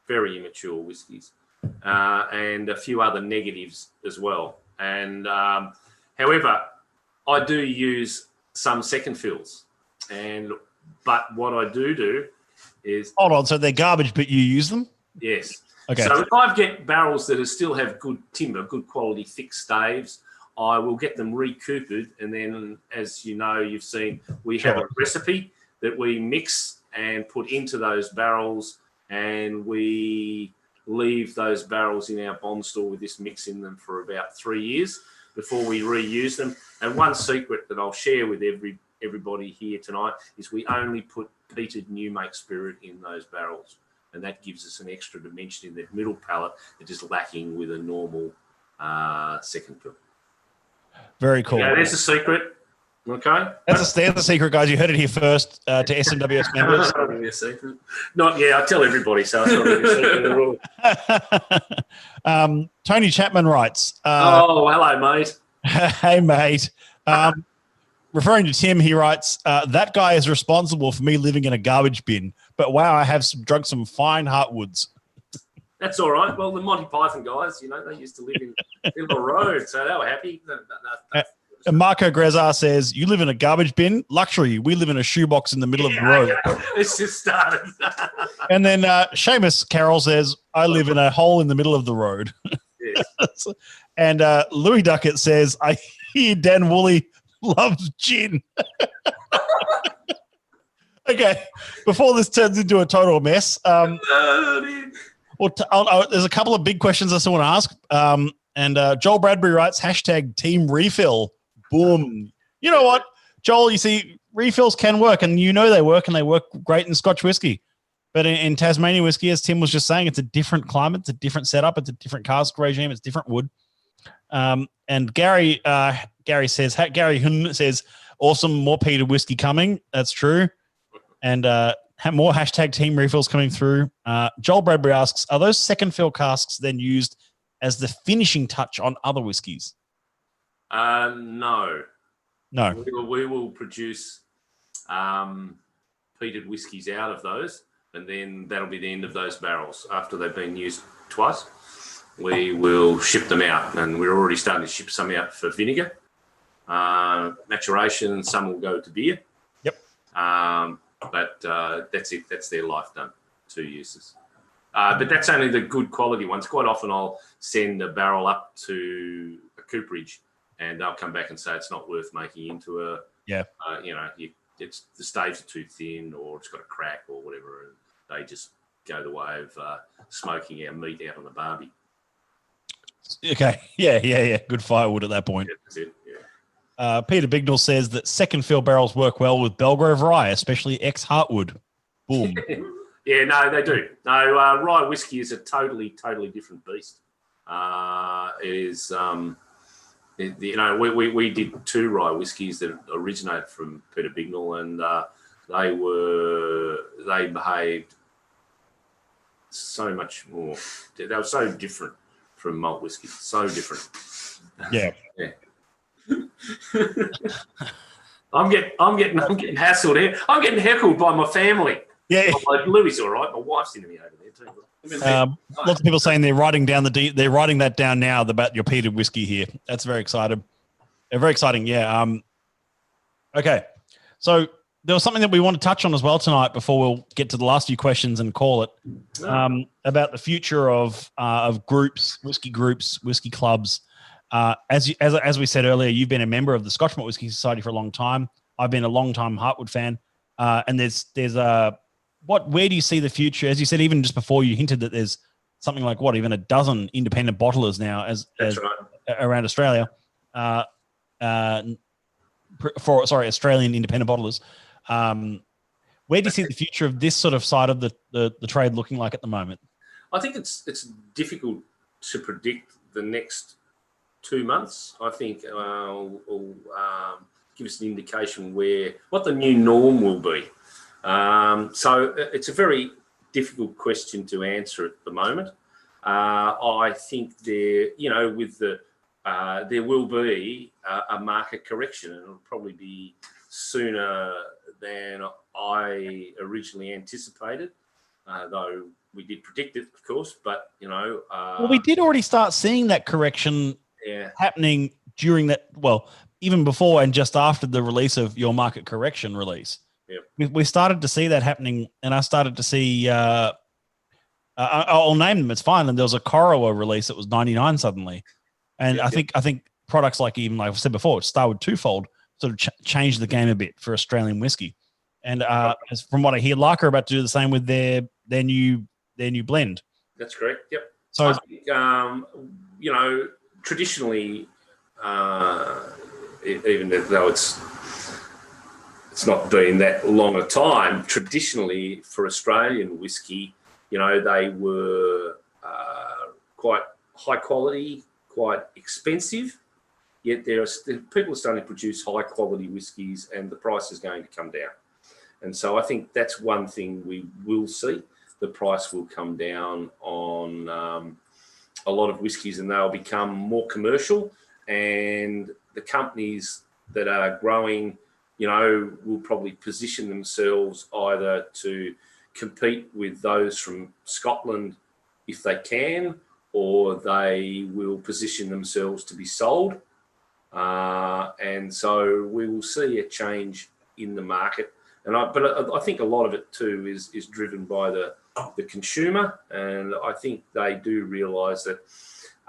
very immature whiskies, and a few other negatives as well. And however, I do use some second fills, but what I do is hold on. So they're garbage, but you use them? Yes. Okay. So if I get barrels that still have good timber, good quality thick staves, I will get them recoopered, and then, as you know, you've seen, we have a recipe that we mix and put into those barrels, and we leave those barrels in our bond store with this mix in them for about 3 years before we reuse them. And one secret that I'll share with everybody here tonight is we only put peated new make spirit in those barrels, and that gives us an extra dimension in that middle palate that is lacking with a normal second fill. Very cool. Yeah, there's a secret. Okay. That's a secret, guys. You heard it here first to SMWS members. It's not really a secret. I tell everybody, so it's not really a secret at all. Tony Chapman writes. Hello, mate. Hey, mate. referring to Tim, he writes, that guy is responsible for me living in a garbage bin. But wow, I have drunk some fine Heartwoods. That's all right. Well, the Monty Python guys, they used to live in a road, so they were happy. And Marco Grezar says, you live in a garbage bin? Luxury. We live in a shoebox in the middle of the road. Okay. It's just started. And then Seamus Carroll says, I live in a hole in the middle of the road. Yes. And Louie Duckett says, I hear Dan Woolley loves gin. Okay, before this turns into a total mess, there's a couple of big questions I still want to ask. And Joel Bradbury writes, hashtag team refill. Boom. You know what, Joel, you see, refills can work, and they work, and they work great in Scotch whiskey. But in Tasmanian whiskey, as Tim was just saying, it's a different climate, it's a different setup, it's a different cask regime, it's different wood. And Gary Hun says, awesome, more peated whiskey coming. That's true. And more hashtag team refills coming through. Joel Bradbury asks, are those second fill casks then used as the finishing touch on other whiskies? No. No. We will produce peated whiskies out of those, and then that'll be the end of those barrels. After they've been used twice, we will ship them out, and we're already starting to ship some out for vinegar, maturation, some will go to beer. Yep. But that's it. That's their life done. 2 uses. But that's only the good quality ones. Quite often I'll send a barrel up to a cooperage, and they'll come back and say it's not worth making into a, it's the staves are too thin, or it's got a crack or whatever, and they just go the way of smoking our meat out on the barbie. Okay. Yeah. Good firewood at that point. Yeah, that's it. Yeah. Peter Bignell says that second fill barrels work well with Belgrove rye, especially ex-Heartwood. Boom. Yeah, no, they do. No, rye whiskey is a totally different beast. We did 2 rye whiskies that originated from Peter Bignell, and they behaved so much more. They were so different from malt whiskey, so different. Yeah. Yeah. I'm getting hassled here. I'm getting heckled by my family. Yeah. Louie's all right. My wife's into me over there too. Lots of people saying they're writing that down now about your peated whiskey here. That's very exciting. Very exciting. Yeah. Okay. So there was something that we want to touch on as well tonight before we'll get to the last few questions and call it about the future of groups, whiskey clubs. As we said earlier, you've been a member of the Scotch Malt Whisky Society for a long time. I've been a long time Heartwood fan. And where do you see the future? As you said, even just before, you hinted that there's something like even a dozen independent bottlers now around Australia. Australian independent bottlers. Where do you see the future of this sort of side of the trade looking like at the moment? I think it's difficult to predict the next 2 months. I think will give us an indication what the new norm will be. So it's a very difficult question to answer at the moment. I think there will be a market correction, and it'll probably be sooner than I originally anticipated, though we did predict it, of course. But we did already start seeing that correction happening during that. Well, even before and just after the release of your market correction release. Yep. We started to see that happening, and I started to see. I'll name them. It's fine. And there was a Corowa release that was 99 suddenly, and I think products like I said before, Starwood Twofold sort of changed the game a bit for Australian whiskey. And as from what I hear, Lark are about to do the same with their new blend. That's correct. Yep. So I think, traditionally, even though it's not been that long a time, traditionally for Australian whiskey, they were quite high quality, quite expensive, yet people are starting to produce high quality whiskies, and the price is going to come down. And so I think that's one thing we will see. The price will come down on a lot of whiskies, and they'll become more commercial, and the companies that are growing, will probably position themselves either to compete with those from Scotland if they can, or they will position themselves to be sold. And so we will see a change in the market. But I think a lot of it too is driven by the consumer, and I think they do realise that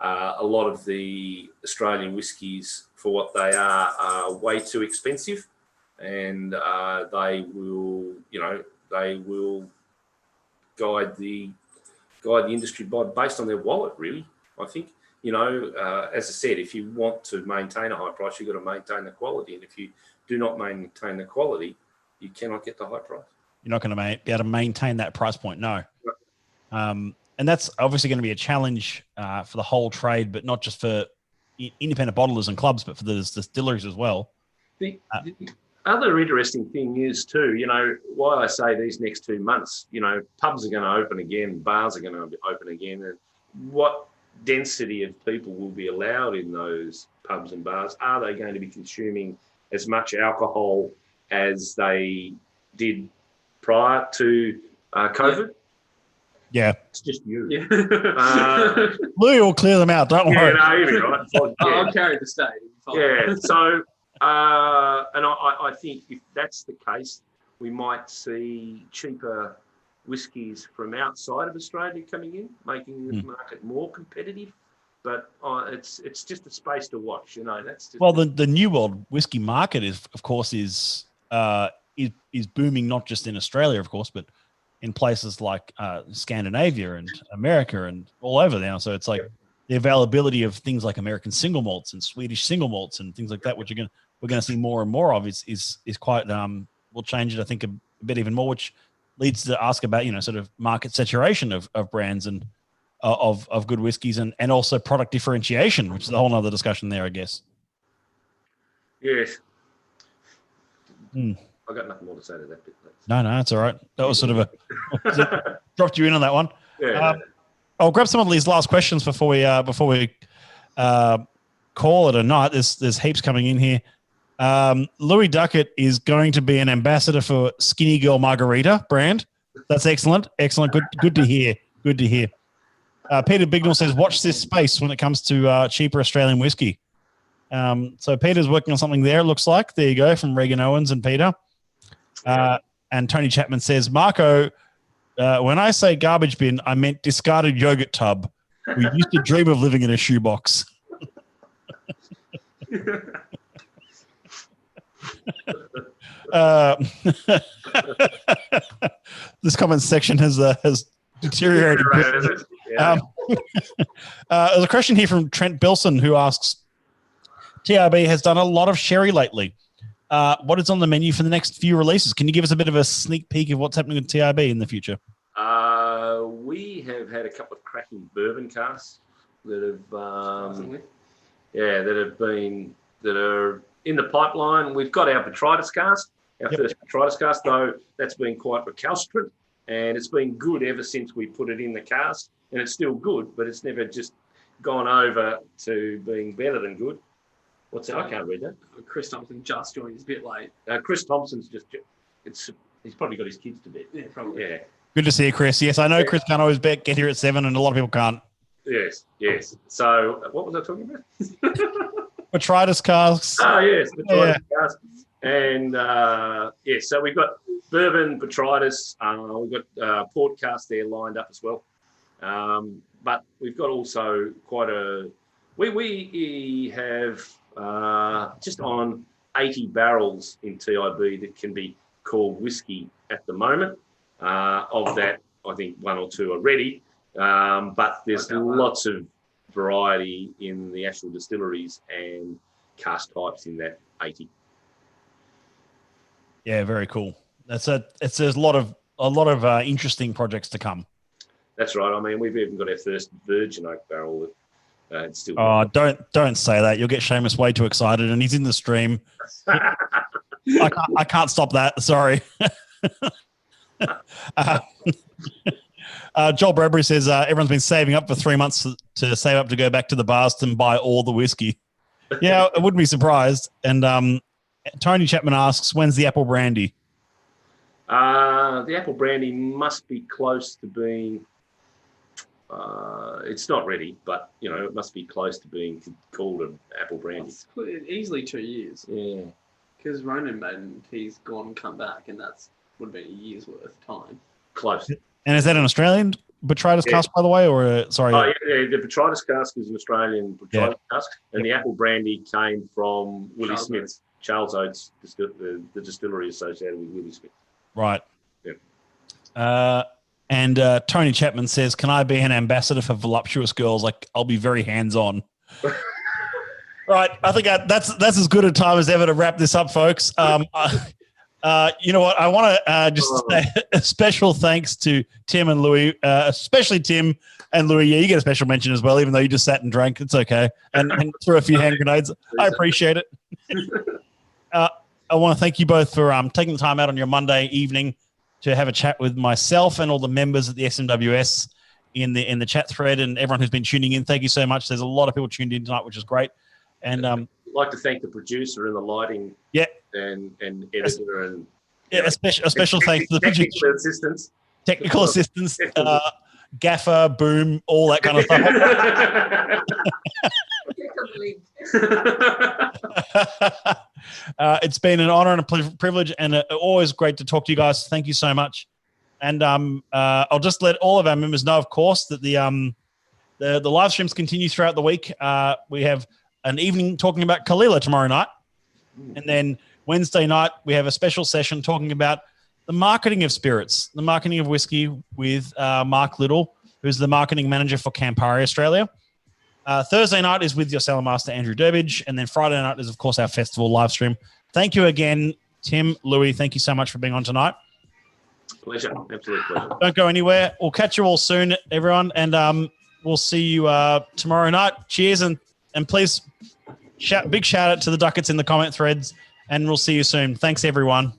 a lot of the Australian whiskies, for what they are way too expensive, and they will guide the industry based on their wallet, really. I think, as I said, if you want to maintain a high price, you've got to maintain the quality, and if you do not maintain the quality, you cannot get the high price. You're not going to be able to maintain that price point, no. And that's obviously going to be a challenge for the whole trade, but not just for independent bottlers and clubs, but for the distilleries as well. The other interesting thing is too, why I say these next 2 months, pubs are going to open again, bars are going to open again, and what density of people will be allowed in those pubs and bars? Are they going to be consuming as much alcohol as they did prior to COVID? Yeah. It's just you. Yeah. Louie will clear them out, don't worry. Yeah, no, you'll be right. I'll carry the state. Yeah, so, and I think if that's the case, we might see cheaper whiskies from outside of Australia coming in, making the market more competitive. But it's just a space to watch, That's just the New World whiskey market is booming, not just in Australia, of course, but in places like Scandinavia and America and all over now. So it's like the availability of things like American single malts and Swedish single malts and things like that, which we're going to see more and more of, is quite will change it, I think, a bit even more, which leads to ask about sort of market saturation of brands and of good whiskies and also product differentiation, which is a whole other discussion there, I guess. Yes. I got nothing more to say to that bit. No, that's all right. That was sort of dropped you in on that one. Yeah. I'll grab some of these last questions before we call it a night. There's heaps coming in here. Louie Duckett is going to be an ambassador for Skinny Girl Margarita brand. That's excellent. Excellent. Good to hear. Good to hear. Peter Bignell says, watch this space when it comes to cheaper Australian whiskey. So Peter's working on something there, it looks like. There you go, from Regan Owens and Peter. And Tony Chapman says, Marco, when I say garbage bin, I meant discarded yogurt tub. We used to dream of living in a shoebox. This comment section has deteriorated. There's a question here from Trent Bilson who asks, TRB has done a lot of sherry lately. What is on the menu for the next few releases? Can you give us a bit of a sneak peek of what's happening with TRB in the future? We have had a couple of cracking bourbon casks that are in the pipeline. We've got our Botrytis cask, first Botrytis cask, though that's been quite recalcitrant, and it's been good ever since we put it in the cask, and it's still good, but it's never just gone over to being better than good. What's that? I can't read that. Chris Thompson just joined. He's a bit late. Chris Thompson's he's probably got his kids to bed. Yeah, probably. Yeah. Good to see you, Chris. Yes, I know Chris can't always get here at 7, and a lot of people can't. Yes. So what was I talking about? Botrytis casks. Oh, yes, Botrytis casks. And, so we've got bourbon, Botrytis. We've got port cask there lined up as well. But we've got also quite a... We have just on 80 barrels in TIB that can be called whiskey at the moment. Of that, I think 1 or 2 are ready. But there's lots of variety in the actual distilleries and cask types in that 80. Yeah, very cool. There's a lot of interesting projects to come. That's right. I mean, we've even got our first virgin oak barrel that it's still. Oh, don't say that. You'll get Seamus way too excited, and he's in the stream. I can't stop that. Sorry. Joel Bradbury says everyone's been saving up for 3 months to save up to go back to the bars and buy all the whiskey. Yeah, I wouldn't be surprised. And Tony Chapman asks, when's the apple brandy? The apple brandy must be close to being. It's not ready, but it must be close to being called an apple brandy. Easily 2 years. Yeah. Because Ronan he's gone and come back, and would have been a year's worth of time. Close. And is that an Australian botrytis cask, by the way, or sorry? Oh, yeah, the botrytis cask is an Australian botrytis cask, and the apple brandy came from Willie Smith's, Charles Oates, the distillery associated with Willie Smith. Right. Yeah. And Tony Chapman says, "Can I be an ambassador for voluptuous girls? Like, I'll be very hands-on." Right. I think that's as good a time as ever to wrap this up, folks. You know what? I want to just say a special thanks to Tim and Louie, especially Tim and Louie. Yeah, you get a special mention as well, even though you just sat and drank. It's okay. And threw a few hand grenades. I appreciate it. I want to thank you both for taking the time out on your Monday evening to have a chat with myself and all the members at the SMWS in the chat thread, and everyone who's been tuning in. Thank you so much. There's a lot of people tuned in tonight, which is great. And I'd like to thank the producer and the lighting, and editor, and a special thanks to the technical assistants, gaffer, boom, all that kind of stuff. It's been an honor and a privilege, and always great to talk to you guys. Thank you so much. And I'll just let all of our members know, of course, that the live streams continue throughout the week. We have an evening talking about Kalila tomorrow night, and then Wednesday night we have a special session talking about the marketing of spirits, the marketing of whiskey with Mark Little, who's the marketing manager for Campari Australia. Thursday night is with your cellar master, Andrew Durbidge. And then Friday night is, of course, our festival live stream. Thank you again, Tim, Louie. Thank you so much for being on tonight. Pleasure. Absolute pleasure. Don't go anywhere. We'll catch you all soon, everyone. And we'll see you tomorrow night. Cheers. And please, big shout out to the Ducketts in the comment threads. And we'll see you soon. Thanks, everyone.